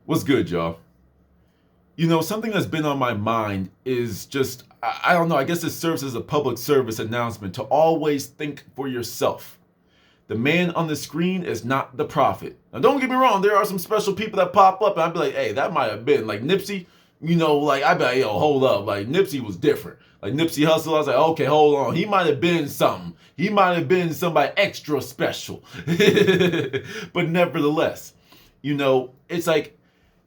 What's good, y'all? Something that's been on my mind is just, I don't know, I guess it serves as a public service announcement to always think for yourself. The man on the screen is not the prophet. Now, don't get me wrong, there are some special people that pop up, and I'd be like, hey, that might have been like Nipsey. I'd be like, yo, hold up. Like, Nipsey was different. Like, Nipsey Hussle, I was like, okay, hold on. He might have been something. He might have been somebody extra special. But nevertheless, it's like,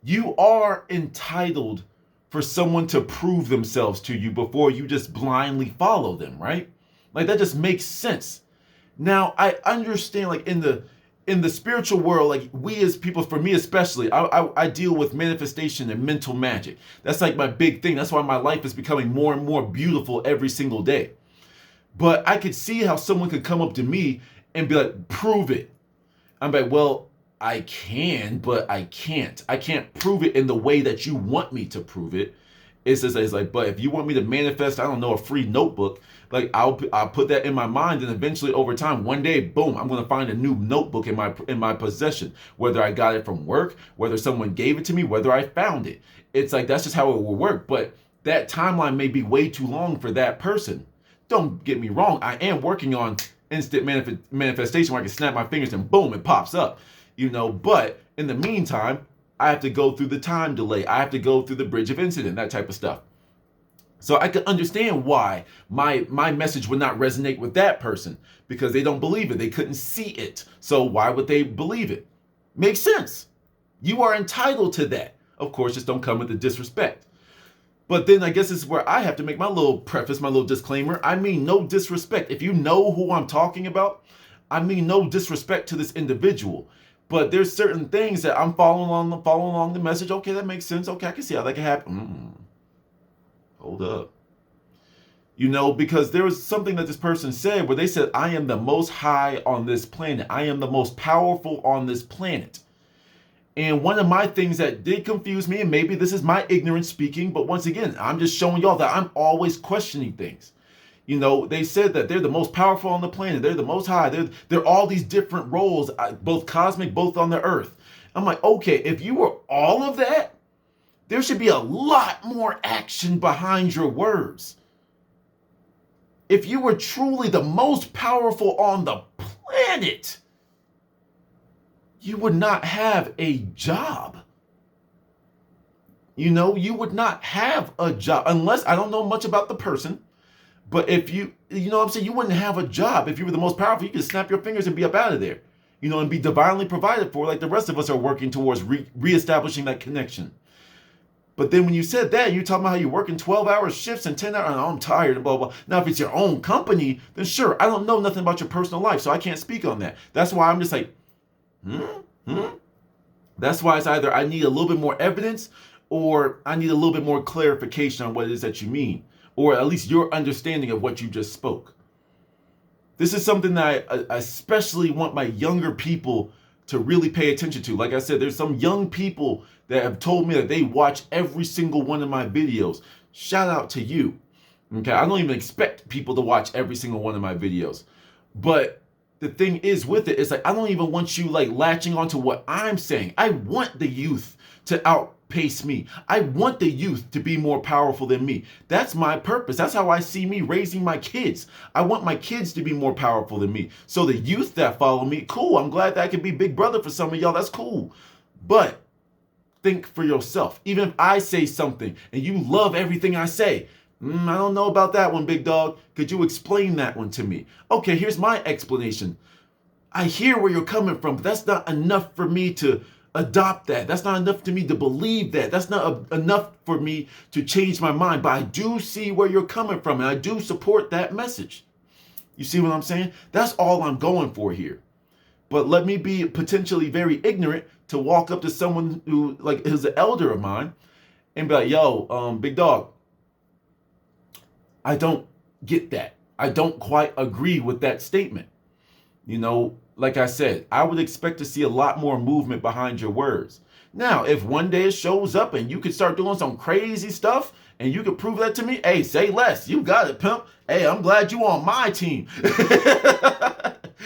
you are entitled for someone to prove themselves to you before you just blindly follow them, right? Like that just makes sense. Now I understand, like in the spiritual world, like we as people, for me especially, I deal with manifestation and mental magic. That's like my big thing. That's why my life is becoming more and more beautiful every single day. But I could see how someone could come up to me and be like, prove it. I'm like, well, I can, but I can't. I can't prove it in the way that you want me to prove it. It's like, but if you want me to manifest, I don't know, a free notebook, like I'll put that in my mind, and eventually over time, one day, boom, I'm gonna find a new notebook in my possession. Whether I got it from work, whether someone gave it to me, whether I found it. It's like that's just how it will work. But that timeline may be way too long for that person. Don't get me wrong, I am working on instant manifestation where I can snap my fingers and boom, it pops up. But in the meantime, I have to go through the time delay. I have to go through the bridge of incident, that type of stuff. So I can understand why my message would not resonate with that person, because they don't believe it. They couldn't see it. So why would they believe it? Makes sense. You are entitled to that. Of course, just don't come with the disrespect. But then I guess this is where I have to make my little preface, my little disclaimer. I mean no disrespect. If you know who I'm talking about, I mean no disrespect to this individual. But there's certain things that I'm following along the message. Okay, that makes sense. Okay, I can see how that can happen. Hold up. Because there was something that this person said where they said, I am the most high on this planet. I am the most powerful on this planet. And one of my things that did confuse me, and maybe this is my ignorance speaking, but once again, I'm just showing y'all that I'm always questioning things. They said that they're the most powerful on the planet. They're the most high. They're all these different roles, both cosmic, both on the earth. I'm like, okay, if you were all of that, there should be a lot more action behind your words. If you were truly the most powerful on the planet, you would not have a job. You would not have a job unless, I don't know much about the person. But if you know what I'm saying, you wouldn't have a job. If you were the most powerful, you could snap your fingers and be up out of there, and be divinely provided for, like the rest of us are working towards reestablishing that connection. But then when you said that, you're talking about how you're working 12-hour shifts and 10 hours, and I'm tired and blah, blah. Now, if it's your own company, then sure, I don't know nothing about your personal life, so I can't speak on that. That's why I'm just like, That's why it's either I need a little bit more evidence or I need a little bit more clarification on what it is that you mean, or at least your understanding of what you just spoke. This is something that I especially want my younger people to really pay attention to. Like I said, there's some young people that have told me that they watch every single one of my videos. Shout out to you. Okay, I don't even expect people to watch every single one of my videos. But the thing is with it, it's like I don't even want you like latching onto what I'm saying. I want the youth to outpace me. I want the youth to be more powerful than me. That's my purpose. That's how I see me raising my kids. I want my kids to be more powerful than me. So the youth that follow me, cool. I'm glad that I can be big brother for some of y'all. That's cool. But think for yourself. Even if I say something and you love everything I say, I don't know about that one, big dog. Could you explain that one to me? Okay, here's my explanation. I hear where you're coming from, but that's not enough for me to adopt that. That's not enough to me to believe that. That's not enough for me to change my mind. But I do see where you're coming from, and I do support that message. You see what I'm saying? That's all I'm going for here. But let me be potentially very ignorant to walk up to someone who like is an elder of mine and be like, yo, big dog, I don't get that. I don't quite agree with that statement. Like I said, I would expect to see a lot more movement behind your words. Now, if one day it shows up and you could start doing some crazy stuff and you could prove that to me, hey, say less. You got it, pimp. Hey, I'm glad you on my team.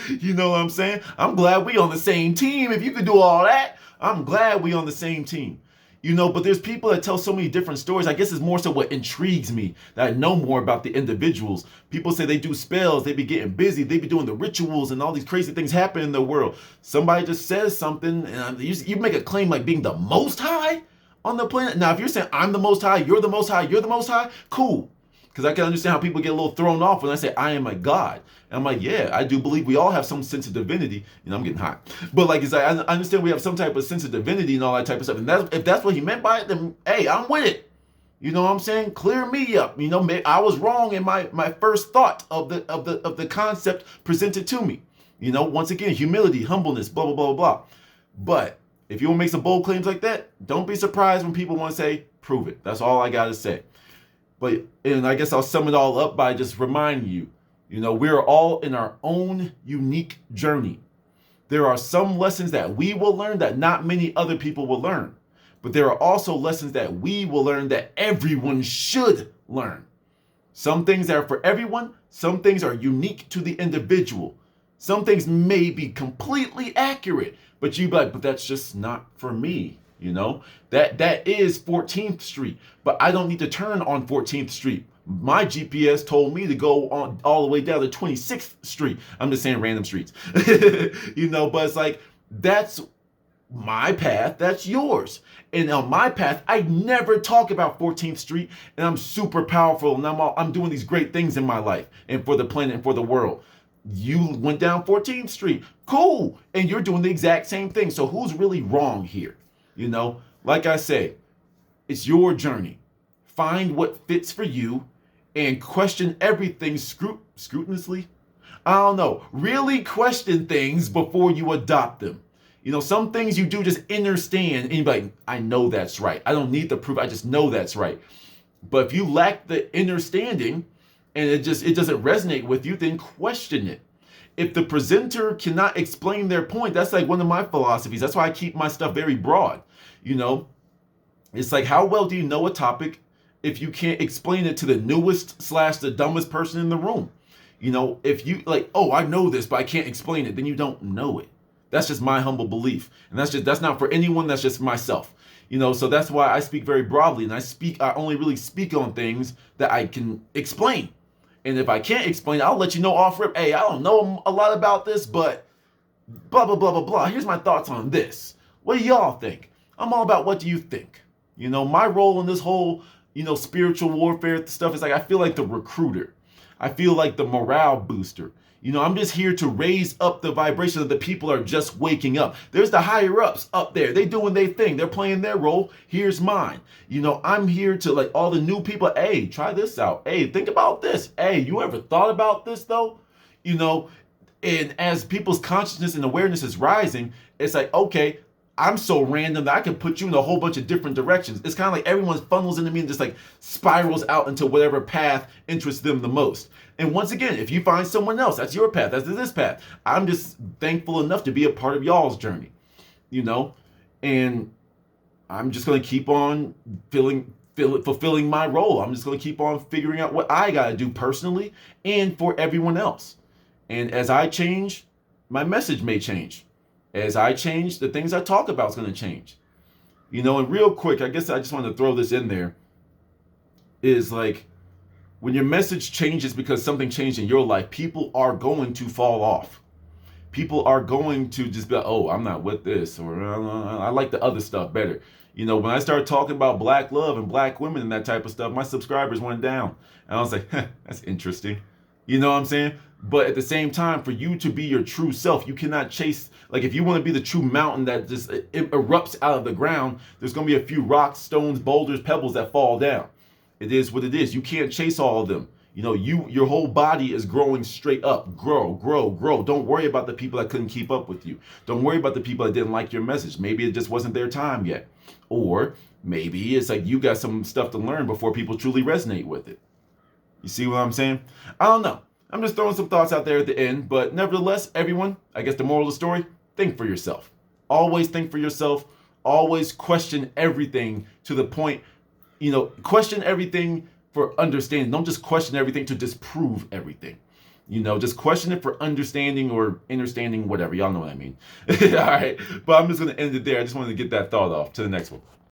You know what I'm saying? I'm glad we on the same team. If you could do all that, I'm glad we on the same team. But there's people that tell so many different stories. I guess it's more so what intrigues me, that I know more about the individuals. People say they do spells, they be getting busy, they be doing the rituals, and all these crazy things happen in the world. Somebody just says something, and you make a claim like being the most high on the planet. Now, if you're saying I'm the most high, you're the most high, you're the most high, cool. Because I can understand how people get a little thrown off when I say I am a God. And I'm like, yeah, I do believe we all have some sense of divinity. I'm getting hot. But like, I understand we have some type of sense of divinity and all that type of stuff. And if that's what he meant by it, then hey, I'm with it. You know what I'm saying? Clear me up. I was wrong in my first thought of the concept presented to me. Once again, humility, humbleness, blah, blah, blah, blah. But if you want to make some bold claims like that, don't be surprised when people want to say, prove it. That's all I got to say. And I guess I'll sum it all up by just reminding you, we're all in our own unique journey. There are some lessons that we will learn that not many other people will learn. But there are also lessons that we will learn that everyone should learn. Some things are for everyone. Some things are unique to the individual. Some things may be completely accurate, but you be like, but that's just not for me. That is 14th Street, but I don't need to turn on 14th Street. My GPS told me to go on all the way down to 26th Street. I'm just saying random streets, but it's like, that's my path, that's yours. And on my path, I never talk about 14th Street, and I'm super powerful, and I'm doing these great things in my life and for the planet and for the world. You went down 14th Street, cool, and you're doing the exact same thing. So who's really wrong here? Like I say, it's your journey. Find what fits for you and question everything scrupulously. I don't know. Really question things before you adopt them. Some things you do just understand and you're like, I know that's right. I don't need the proof. I just know that's right. But if you lack the understanding and it doesn't resonate with you, then question it. If the presenter cannot explain their point, that's like one of my philosophies. That's why I keep my stuff very broad. It's like, how well do you know a topic if you can't explain it to the newest / the dumbest person in the room? If you like, oh, I know this, but I can't explain it, then you don't know it. That's just my humble belief. And that's not for anyone, that's just myself. So that's why I speak very broadly, and I only really speak on things that I can explain. And if I can't explain, I'll let you know off rip. Hey, I don't know a lot about this, but blah, blah, blah, blah, blah. Here's my thoughts on this. What do y'all think? I'm all about what do you think? My role in this whole, spiritual warfare stuff is like, I feel like the recruiter. I feel like the morale booster. I'm just here to raise up the vibration of the people are just waking up. There's the higher ups up there. They doing their thing. They're playing their role. Here's mine. I'm here to like all the new people. Hey, try this out. Hey, think about this. Hey, you ever thought about this though? And as people's consciousness and awareness is rising, it's like, okay, I'm so random that I can put you in a whole bunch of different directions. It's kind of like everyone funnels into me and just like spirals out into whatever path interests them the most. And once again, if you find someone else, that's your path, that's this path. I'm just thankful enough to be a part of y'all's journey, and I'm just going to keep on fulfilling my role. I'm just going to keep on figuring out what I got to do personally and for everyone else. And as I change, my message may change. As I change, the things I talk about is going to change. And real quick, I guess I just want to throw this in there, is like, when your message changes because something changed in your life, people are going to fall off. People are going to just be like, oh, I'm not with this, or I like the other stuff better. When I started talking about black love and black women and that type of stuff, my subscribers went down. And I was like, that's interesting. You know what I'm saying? But at the same time, for you to be your true self, you cannot chase, like if you want to be the true mountain that just erupts out of the ground, there's going to be a few rocks, stones, boulders, pebbles that fall down. It is what it is. You can't chase all of them. Your whole body is growing straight up. Grow, grow, grow. Don't worry about the people that couldn't keep up with you. Don't worry about the people that didn't like your message. Maybe it just wasn't their time yet. Or maybe it's like you got some stuff to learn before people truly resonate with it. You see what I'm saying? I don't know. I'm just throwing some thoughts out there at the end. But nevertheless, everyone, I guess the moral of the story, think for yourself. Always think for yourself. Always question everything to the point. Question everything for understanding. Don't just question everything to disprove everything. You know, just question it for understanding or understanding, whatever. Y'all know what I mean. All right. But I'm just going to end it there. I just wanted to get that thought off. To the next one.